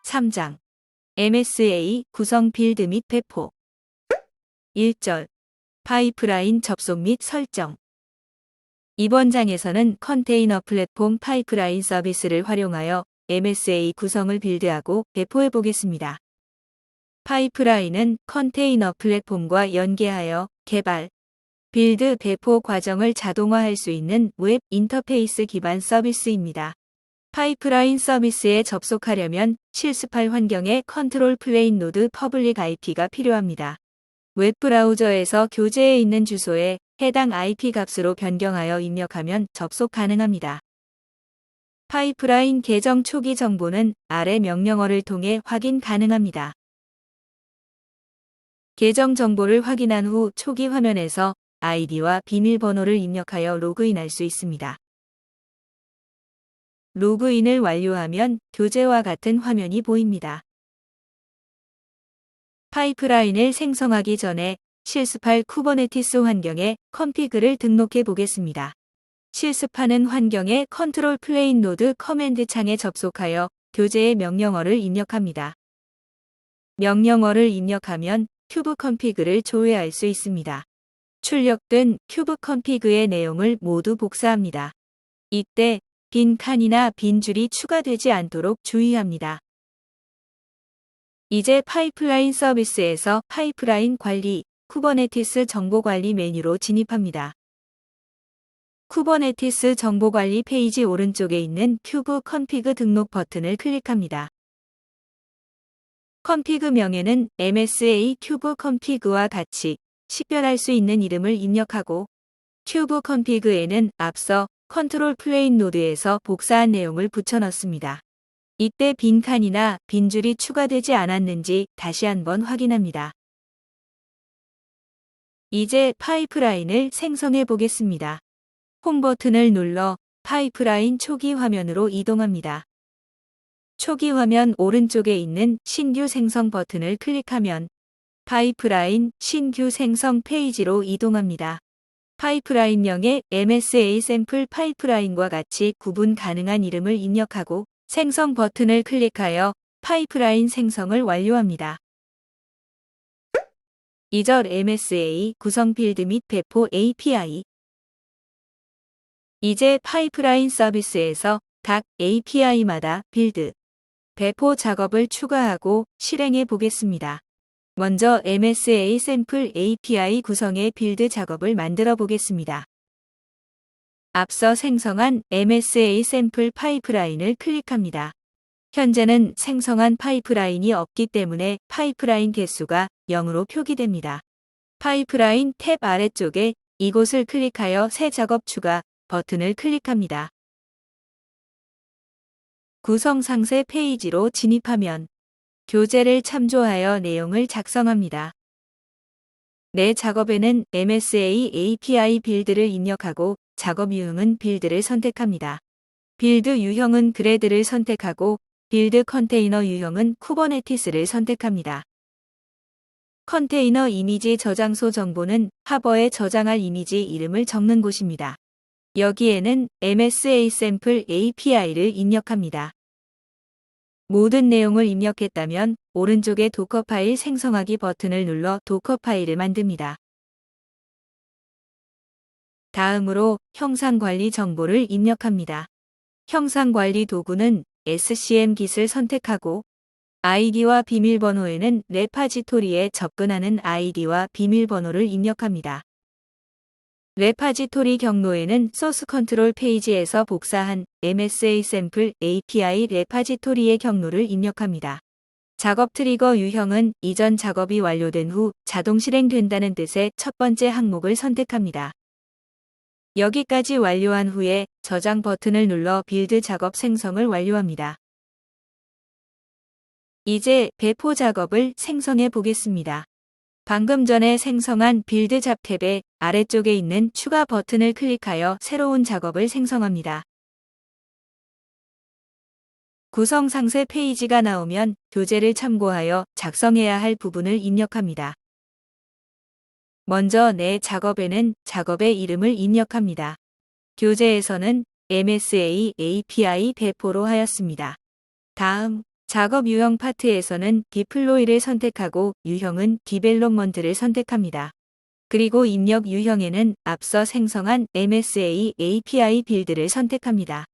3장 MSA 구성 빌드 및 배포 1절 파이프라인 접속 및 설정. 이번 장에서는 컨테이너 플랫폼 파이프라인 서비스를 활용하여 MSA 구성을 빌드하고 배포해 보겠습니다. 파이프라인은 컨테이너 플랫폼과 연계하여 개발, 빌드, 배포 과정을 자동화할 수 있는 웹 인터페이스 기반 서비스입니다. 파이프라인 서비스에 접속하려면 실습할 환경에 컨트롤 플레인 노드 퍼블릭 IP가 필요합니다. 웹브라우저에서 교재에 있는 주소에 해당 IP 값으로 변경하여 입력하면 접속 가능합니다. 파이프라인 계정 초기 정보는 아래 명령어를 통해 확인 가능합니다. 계정 정보를 확인한 후 초기 화면에서 아이디와 비밀번호를 입력하여 로그인할 수 있습니다. 로그인을 완료하면 교재와 같은 화면이 보입니다. 파이프라인을 생성하기 전에 실습할 쿠버네티스 환경에 컨피그를 등록해 보겠습니다. 실습하는 환경에 컨트롤 플레인 노드 커맨드 창에 접속하여 교재의 명령어를 입력합니다. 명령어를 입력하면 큐브 컨피그를 조회할 수 있습니다. 출력된 큐브 컨피그의 내용을 모두 복사합니다. 이때 빈 칸이나 빈 줄이 추가되지 않도록 주의합니다. 이제 파이프라인 서비스에서 파이프라인 관리, 쿠버네티스 정보관리 메뉴로 진입합니다. 쿠버네티스 정보관리 페이지 오른쪽에 있는 큐브 컨피그 등록 버튼을 클릭합니다. 컨피그 명에는 MSA 큐브 컨피그와 같이 식별할 수 있는 이름을 입력하고 큐브 컨피그에는 앞서 컨트롤 플레인 노드에서 복사한 내용을 붙여 넣습니다. 이때 빈 칸이나 빈 줄이 추가되지 않았는지 다시 한번 확인합니다. 이제 파이프라인을 생성해 보겠습니다. 홈 버튼을 눌러 파이프라인 초기 화면으로 이동합니다. 초기 화면 오른쪽에 있는 신규 생성 버튼을 클릭하면 파이프라인 신규 생성 페이지로 이동합니다. 파이프라인명에 MSA 샘플 파이프라인과 같이 구분 가능한 이름을 입력하고 생성 버튼을 클릭하여 파이프라인 생성을 완료합니다. 2절 MSA 구성 빌드 및 배포 API. 이제 파이프라인 서비스에서 각 API마다 빌드, 배포 작업을 추가하고 실행해 보겠습니다. 먼저 MSA 샘플 API 구성의 빌드 작업을 만들어 보겠습니다. 앞서 생성한 MSA 샘플 파이프라인을 클릭합니다. 현재는 생성한 파이프라인이 없기 때문에 파이프라인 개수가 0으로 표기됩니다. 파이프라인 탭 아래쪽에 이곳을 클릭하여 새 작업 추가 버튼을 클릭합니다. 구성 상세 페이지로 진입하면 교재를 참조하여 내용을 작성합니다. 내 작업에는 MSA API 빌드를 입력하고 작업 유형은 빌드를 선택합니다. 빌드 유형은 그래드를 선택하고 빌드 컨테이너 유형은 쿠버네티스를 선택합니다. 컨테이너 이미지 저장소 정보는 하버에 저장할 이미지 이름을 적는 곳입니다. 여기에는 MSA 샘플 API를 입력합니다. 모든 내용을 입력했다면 오른쪽에 도커 파일 생성하기 버튼을 눌러 도커 파일을 만듭니다. 다음으로 형상 관리 정보를 입력합니다. 형상 관리 도구는 SCM 깃을 선택하고 아이디와 비밀번호에는 레파지토리에 접근하는 아이디와 비밀번호를 입력합니다. 레파지토리 경로에는 소스 컨트롤 페이지에서 복사한 MSA 샘플 API 레파지토리의 경로를 입력합니다. 작업 트리거 유형은 이전 작업이 완료된 후 자동 실행된다는 뜻의 첫 번째 항목을 선택합니다. 여기까지 완료한 후에 저장 버튼을 눌러 빌드 작업 생성을 완료합니다. 이제 배포 작업을 생성해 보겠습니다. 방금 전에 생성한 빌드 잡 탭의 아래쪽에 있는 추가 버튼을 클릭하여 새로운 작업을 생성합니다. 구성 상세 페이지가 나오면 교재를 참고하여 작성해야 할 부분을 입력합니다. 먼저 내 작업에는 작업의 이름을 입력합니다. 교재에서는 MSA API 배포로 하였습니다. 다음 작업 유형 파트에서는 디플로이를 선택하고 유형은 디벨롭먼트를 선택합니다. 그리고 입력 유형에는 앞서 생성한 MSA API 빌드를 선택합니다.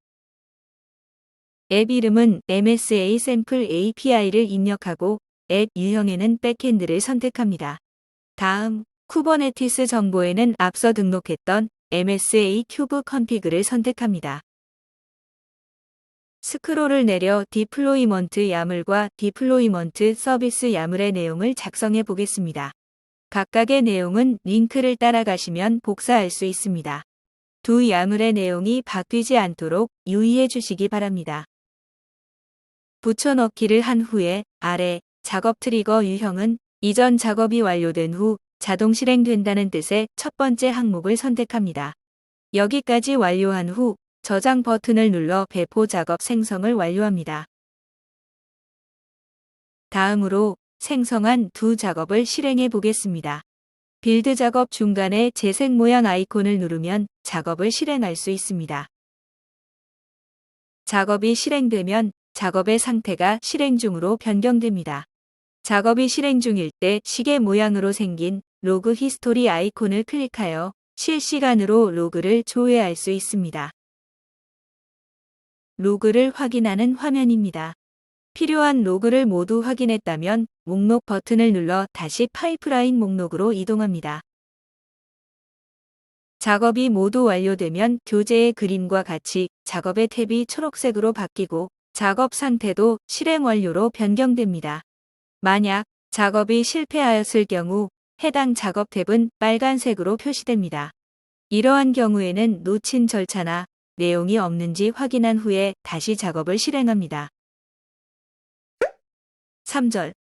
앱 이름은 MSA 샘플 API를 입력하고 앱 유형에는 백엔드를 선택합니다. 다음, 쿠버네티스 정보에는 앞서 등록했던 MSA 큐브 컨피그를 선택합니다. 스크롤을 내려 디플로이먼트 야물과 디플로이먼트 서비스 야물의 내용을 작성해 보겠습니다. 각각의 내용은 링크를 따라가시면 복사할 수 있습니다. 두 야물의 내용이 바뀌지 않도록 유의해 주시기 바랍니다. 붙여넣기를 한 후에 아래 작업 트리거 유형은 이전 작업이 완료된 후 자동 실행된다는 뜻의 첫 번째 항목을 선택합니다. 여기까지 완료한 후 저장 버튼을 눌러 배포 작업 생성을 완료합니다. 다음으로 생성한 두 작업을 실행해 보겠습니다. 빌드 작업 중간에 재색 모양 아이콘을 누르면 작업을 실행할 수 있습니다. 작업이 실행되면 작업의 상태가 실행 중으로 변경됩니다. 작업이 실행 중일 때 시계 모양으로 생긴 로그 히스토리 아이콘을 클릭하여 실시간으로 로그를 조회할 수 있습니다. 로그를 확인하는 화면입니다. 필요한 로그를 모두 확인했다면 목록 버튼을 눌러 다시 파이프라인 목록으로 이동합니다. 작업이 모두 완료되면 교재의 그림과 같이 작업의 탭이 초록색으로 바뀌고 작업 상태도 실행 완료로 변경됩니다. 만약 작업이 실패하였을 경우 해당 작업 탭은 빨간색으로 표시됩니다. 이러한 경우에는 놓친 절차나 내용이 없는지 확인한 후에 다시 작업을 실행합니다. 3절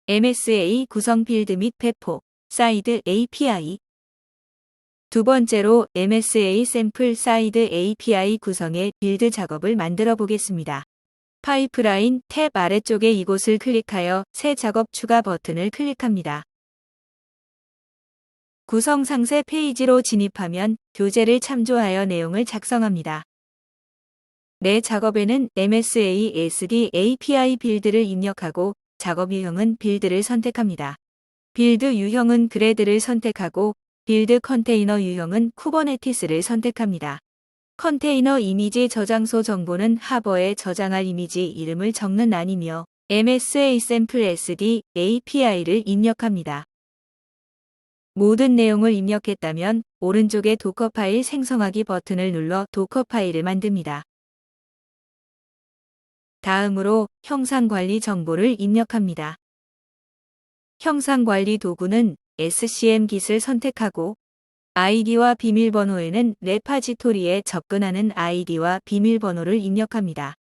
MSA 구성 빌드 및 배포 사이드 API 두 번째로 MSA 샘플 사이드 API 구성의 빌드 작업을 만들어 보겠습니다. 파이프라인 탭 아래쪽에 이곳을 클릭하여 새 작업 추가 버튼을 클릭합니다. 구성 상세 페이지로 진입하면 교재를 참조하여 내용을 작성합니다. 내 작업에는 MSA SD API 빌드를 입력하고 작업 유형은 빌드를 선택합니다. 빌드 유형은 그래드를 선택하고 빌드 컨테이너 유형은 쿠버네티스를 선택합니다. 컨테이너 이미지 저장소 정보는 하버에 저장할 이미지 이름을 적는 란이며 MSA 샘플 SD API를 입력합니다. 모든 내용을 입력했다면 오른쪽의 도커 파일 생성하기 버튼을 눌러 도커 파일을 만듭니다. 다음으로 형상 관리 정보를 입력합니다. 형상 관리 도구는 SCM 깃을 선택하고 아이디와 비밀번호에는 레파지토리에 접근하는 아이디와 비밀번호를 입력합니다.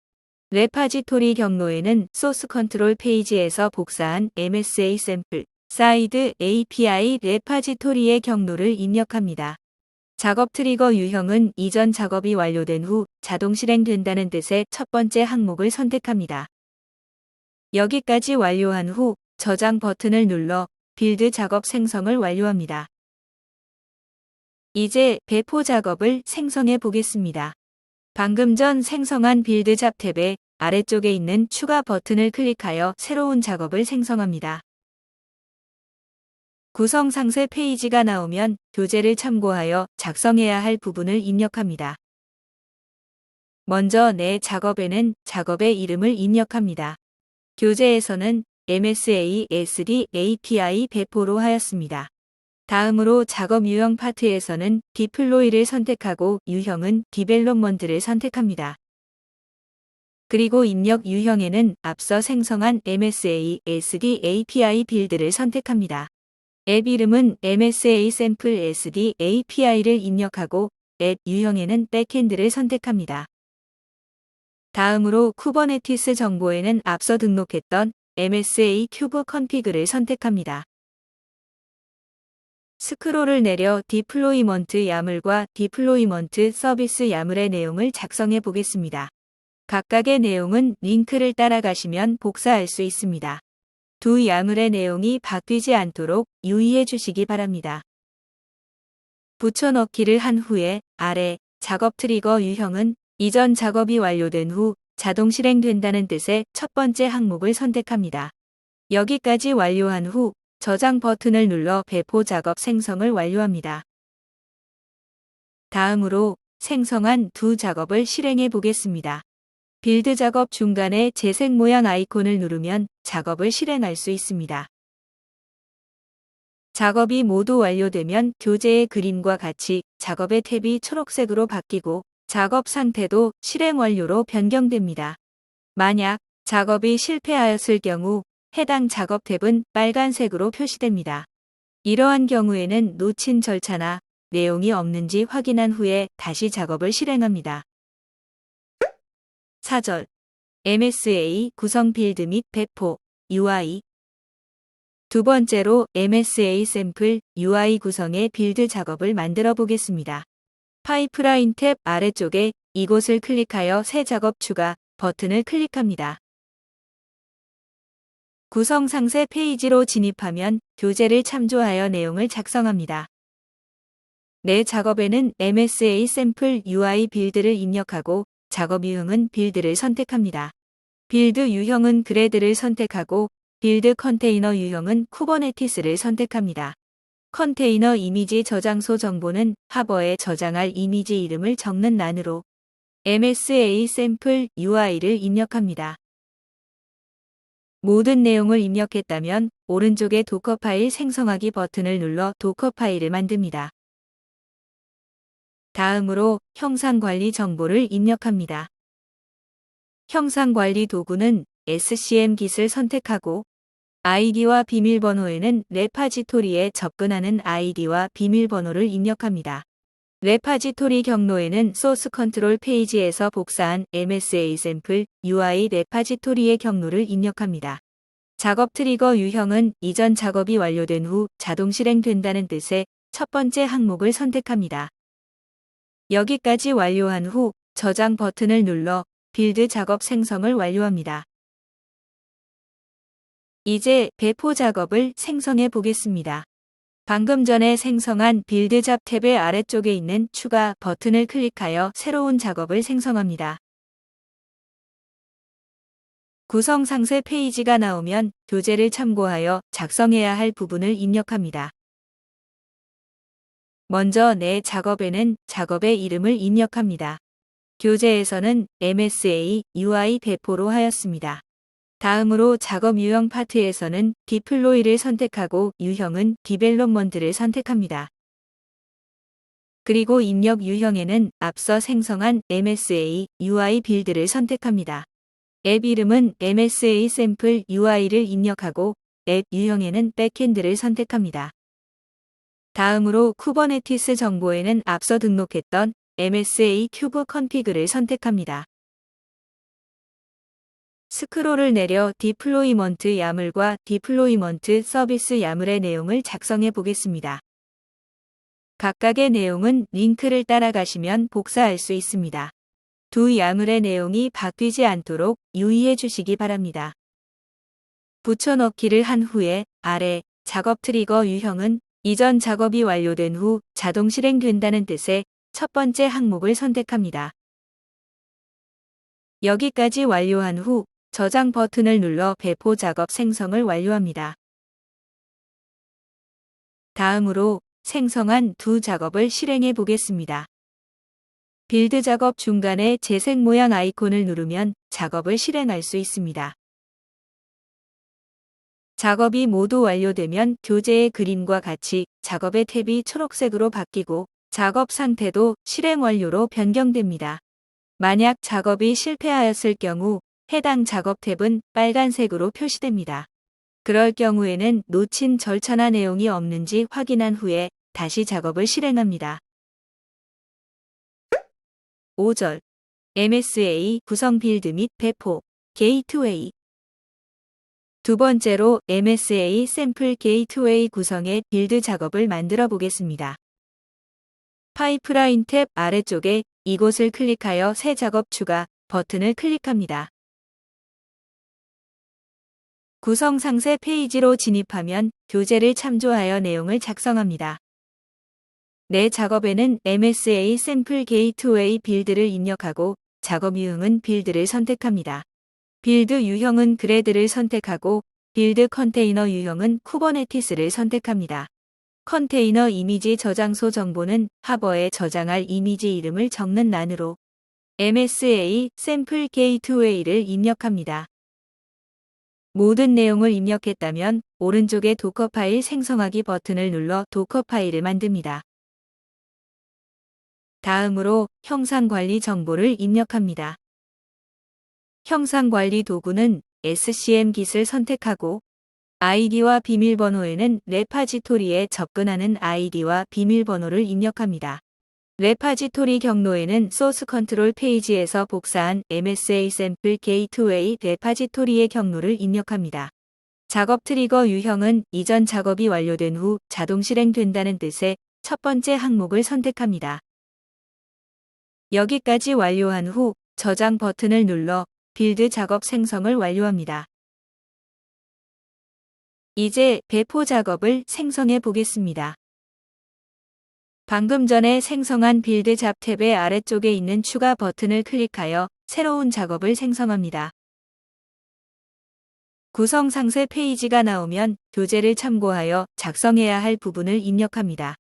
레파지토리 경로에는 소스 컨트롤 페이지에서 복사한 MSA 샘플 사이드 API 레파지토리의 경로를 입력합니다. 작업 트리거 유형은 이전 작업이 완료된 후 자동 실행된다는 뜻의 첫 번째 항목을 선택합니다. 여기까지 완료한 후 저장 버튼을 눌러 빌드 작업 생성을 완료합니다. 이제 배포 작업을 생성해 보겠습니다. 방금 전 생성한 빌드 잡 탭의 아래쪽에 있는 추가 버튼을 클릭하여 새로운 작업을 생성합니다. 구성 상세 페이지가 나오면 교재를 참고하여 작성해야 할 부분을 입력합니다. 먼저 내 작업에는 작업의 이름을 입력합니다. 교재에서는 MSA SD API 배포로 하였습니다. 다음으로 작업 유형 파트에서는 디플로이를 선택하고 유형은 디벨롭먼트를 선택합니다. 그리고 입력 유형에는 앞서 생성한 MSA SD API 빌드를 선택합니다. 앱 이름은 MSA 샘플 SD API를 입력하고 앱 유형에는 백엔드를 선택합니다. 다음으로 쿠버네티스 정보에는 앞서 등록했던 MSA 큐브 컨피그를 선택합니다. 스크롤을 내려 디플로이먼트 야물과 디플로이먼트 서비스 야물의 내용을 작성해 보겠습니다. 각각의 내용은 링크를 따라가시면 복사할 수 있습니다. 두 야물의 내용이 바뀌지 않도록 유의해 주시기 바랍니다. 붙여넣기를 한 후에 아래 작업 트리거 유형은 이전 작업이 완료된 후 자동 실행된다는 뜻의 첫 번째 항목을 선택합니다. 여기까지 완료한 후 저장 버튼을 눌러 배포 작업 생성을 완료합니다. 다음으로 생성한 두 작업을 실행해 보겠습니다. 빌드 작업 중간에 재색 모양 아이콘을 누르면 작업을 실행할 수 있습니다. 작업이 모두 완료되면 교재의 그림과 같이 작업의 탭이 초록색으로 바뀌고 작업 상태도 실행 완료로 변경됩니다. 만약 작업이 실패하였을 경우 해당 작업 탭은 빨간색으로 표시됩니다. 이러한 경우에는 놓친 절차나 내용이 없는지 확인한 후에 다시 작업을 실행합니다. 4절 MSA 구성 빌드 및 배포 UI 두 번째로 MSA 샘플 UI 구성의 빌드 작업을 만들어 보겠습니다. 파이프라인 탭 아래쪽에 이곳을 클릭하여 새 작업 추가 버튼을 클릭합니다. 구성 상세 페이지로 진입하면 교재를 참조하여 내용을 작성합니다. 내 작업에는 MSA 샘플 UI 빌드를 입력하고 작업 유형은 빌드를 선택합니다. 빌드 유형은 그래드를 선택하고 빌드 컨테이너 유형은 쿠버네티스를 선택합니다. 컨테이너 이미지 저장소 정보는 하버에 저장할 이미지 이름을 적는 란으로 MSA 샘플 UI를 입력합니다. 모든 내용을 입력했다면 오른쪽에 도커 파일 생성하기 버튼을 눌러 도커 파일을 만듭니다. 다음으로 형상 관리 정보를 입력합니다. 형상 관리 도구는 SCM 깃을 선택하고 아이디와 비밀번호에는 레파지토리에 접근하는 아이디와 비밀번호를 입력합니다. 레파지토리 경로에는 소스 컨트롤 페이지에서 복사한 MSA 샘플 UI 레파지토리의 경로를 입력합니다. 작업 트리거 유형은 이전 작업이 완료된 후 자동 실행된다는 뜻의 첫 번째 항목을 선택합니다. 여기까지 완료한 후 저장 버튼을 눌러 빌드 작업 생성을 완료합니다. 이제 배포 작업을 생성해 보겠습니다. 방금 전에 생성한 빌드 잡 탭의 아래쪽에 있는 추가 버튼을 클릭하여 새로운 작업을 생성합니다. 구성 상세 페이지가 나오면 교재를 참고하여 작성해야 할 부분을 입력합니다. 먼저 내 작업에는 작업의 이름을 입력합니다. 교재에서는 MSA UI 배포로 하였습니다. 다음으로 작업 유형 파트에서는 디플로이를 선택하고 유형은 디벨롭먼트를 선택합니다. 그리고 입력 유형에는 앞서 생성한 MSA UI 빌드를 선택합니다. 앱 이름은 MSA 샘플 UI를 입력하고 앱 유형에는 백핸드를 선택합니다. 다음으로 쿠버네티스 정보에는 앞서 등록했던 MSA 큐브 컨피그를 선택합니다. 스크롤을 내려 디플로이먼트 야물과 디플로이먼트 서비스 야물의 내용을 작성해 보겠습니다. 각각의 내용은 링크를 따라가시면 복사할 수 있습니다. 두 야물의 내용이 바뀌지 않도록 유의해 주시기 바랍니다. 붙여넣기를 한 후에 아래 작업 트리거 유형은 이전 작업이 완료된 후 자동 실행된다는 뜻의 첫 번째 항목을 선택합니다. 여기까지 완료한 후 저장 버튼을 눌러 배포 작업 생성을 완료합니다. 다음으로 생성한 두 작업을 실행해 보겠습니다. 빌드 작업 중간에 재색 모양 아이콘을 누르면 작업을 실행할 수 있습니다. 작업이 모두 완료되면 교재의 그림과 같이 작업의 탭이 초록색으로 바뀌고 작업 상태도 실행 완료로 변경됩니다. 만약 작업이 실패하였을 경우 해당 작업 탭은 빨간색으로 표시됩니다. 그럴 경우에는 놓친 절차나 내용이 없는지 확인한 후에 다시 작업을 실행합니다. 5절 MSA 구성 빌드 및 배포 게이트웨이 두 번째로 MSA 샘플 게이트웨이 구성의 빌드 작업을 만들어 보겠습니다. 파이프라인 탭 아래쪽에 이곳을 클릭하여 새 작업 추가 버튼을 클릭합니다. 구성 상세 페이지로 진입하면 교재를 참조하여 내용을 작성합니다. 내 작업에는 MSA 샘플 게이트웨이 빌드를 입력하고 작업 유형은 빌드를 선택합니다. 빌드 유형은 그레드를 선택하고 빌드 컨테이너 유형은 쿠버네티스를 선택합니다. 컨테이너 이미지 저장소 정보는 하버에 저장할 이미지 이름을 적는 란으로 MSA 샘플 게이트웨이를 입력합니다. 모든 내용을 입력했다면 오른쪽의 도커 파일 생성하기 버튼을 눌러 도커 파일을 만듭니다. 다음으로 형상관리 정보를 입력합니다. 형상관리 도구는 SCM 깃을 선택하고 아이디와 비밀번호에는 레파지토리에 접근하는 아이디와 비밀번호를 입력합니다. 레파지토리 경로에는 소스 컨트롤 페이지에서 복사한 MSA 샘플 게이트웨이 레파지토리의 경로를 입력합니다. 작업 트리거 유형은 이전 작업이 완료된 후 자동 실행된다는 뜻의 첫 번째 항목을 선택합니다. 여기까지 완료한 후 저장 버튼을 눌러 빌드 작업 생성을 완료합니다. 이제 배포 작업을 생성해 보겠습니다. 방금 전에 생성한 빌드 잡 탭의 아래쪽에 있는 추가 버튼을 클릭하여 새로운 작업을 생성합니다. 구성 상세 페이지가 나오면 교재를 참고하여 작성해야 할 부분을 입력합니다.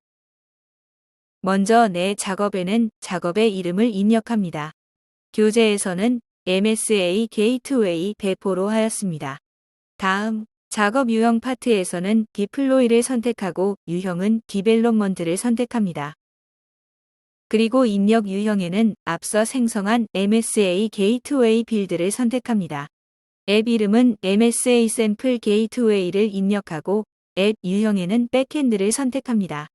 먼저 내 작업에는 작업의 이름을 입력합니다. 교재에서는 MSA 게이트웨이 배포로 하였습니다. 다음 작업 유형 파트에서는 디플로이를 선택하고 유형은 디벨롭먼트를 선택합니다. 그리고 입력 유형에는 앞서 생성한 MSA 게이트웨이 빌드를 선택합니다. 앱 이름은 MSA 샘플 게이트웨이를 입력하고 앱 유형에는 백엔드를 선택합니다.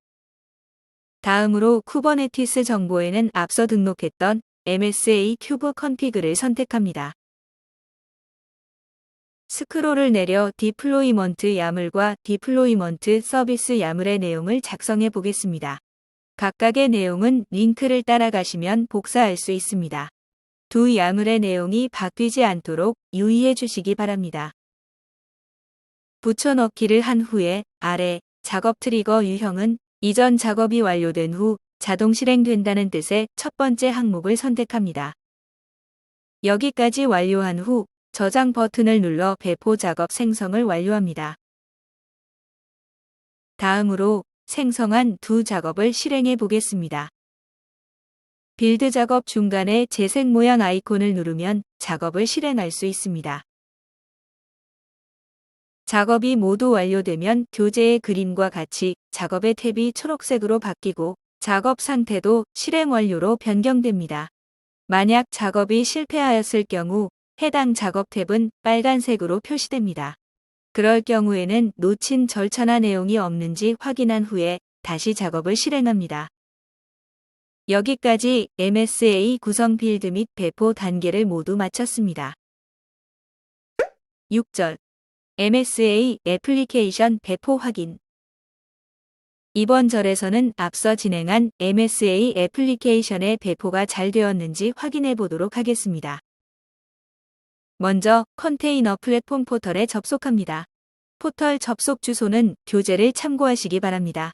다음으로 쿠버네티스 정보에는 앞서 등록했던 MSA 큐브 컨피그를 선택합니다. 스크롤을 내려 디플로이먼트 야물과 디플로이먼트 서비스 야물의 내용을 작성해 보겠습니다. 각각의 내용은 링크를 따라가시면 복사할 수 있습니다. 두 야물의 내용이 바뀌지 않도록 유의해 주시기 바랍니다. 붙여넣기를 한 후에 아래 작업 트리거 유형은 이전 작업이 완료된 후 자동 실행된다는 뜻의 첫 번째 항목을 선택합니다. 여기까지 완료한 후 저장 버튼을 눌러 배포 작업 생성을 완료합니다. 다음으로 생성한 두 작업을 실행해 보겠습니다. 빌드 작업 중간에 재생 모양 아이콘을 누르면 작업을 실행할 수 있습니다. 작업이 모두 완료되면 교재의 그림과 같이 작업의 탭이 초록색으로 바뀌고 작업 상태도 실행 완료로 변경됩니다. 만약 작업이 실패하였을 경우 해당 작업 탭은 빨간색으로 표시됩니다. 그럴 경우에는 놓친 절차나 내용이 없는지 확인한 후에 다시 작업을 실행합니다. 여기까지 MSA 구성 빌드 및 배포 단계를 모두 마쳤습니다. 6절 MSA 애플리케이션 배포 확인. 이번 절에서는 앞서 진행한 MSA 애플리케이션의 배포가 잘 되었는지 확인해 보도록 하겠습니다. 먼저 컨테이너 플랫폼 포털에 접속합니다. 포털 접속 주소는 교재를 참고하시기 바랍니다.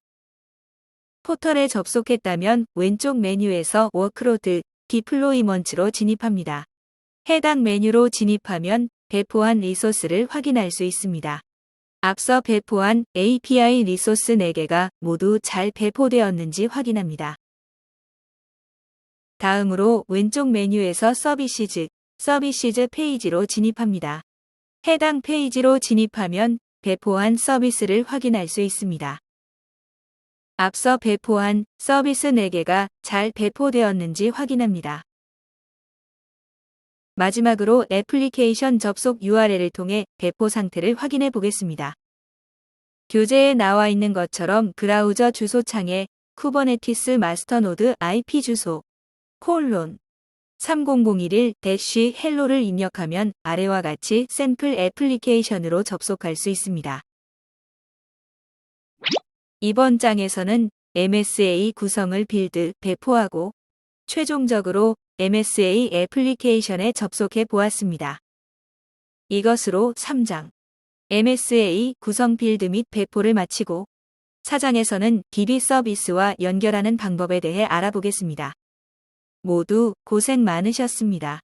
포털에 접속했다면 왼쪽 메뉴에서 워크로드, 디플로이먼트로 진입합니다. 해당 메뉴로 진입하면 배포한 리소스를 확인할 수 있습니다. 앞서 배포한 API 리소스 4개가 모두 잘 배포되었는지 확인합니다. 다음으로 왼쪽 메뉴에서 서비시즈 페이지로 진입합니다. 해당 페이지로 진입하면 배포한 서비스를 확인할 수 있습니다. 앞서 배포한 서비스 4개가 잘 배포되었는지 확인합니다. 마지막으로 애플리케이션 접속 URL을 통해 배포 상태를 확인해 보겠습니다. 교재에 나와 있는 것처럼 브라우저 주소 창에 쿠버네티스 마스터노드 IP 주소 :3001-hello를 입력하면 아래와 같이 샘플 애플리케이션으로 접속할 수 있습니다. 이번 장에서는 MSA 구성을 빌드, 배포하고 최종적으로 MSA 애플리케이션에 접속해 보았습니다. 이것으로 3장 MSA 구성 빌드 및 배포를 마치고 4장에서는 DB 서비스와 연결하는 방법에 대해 알아보겠습니다. 모두 고생 많으셨습니다.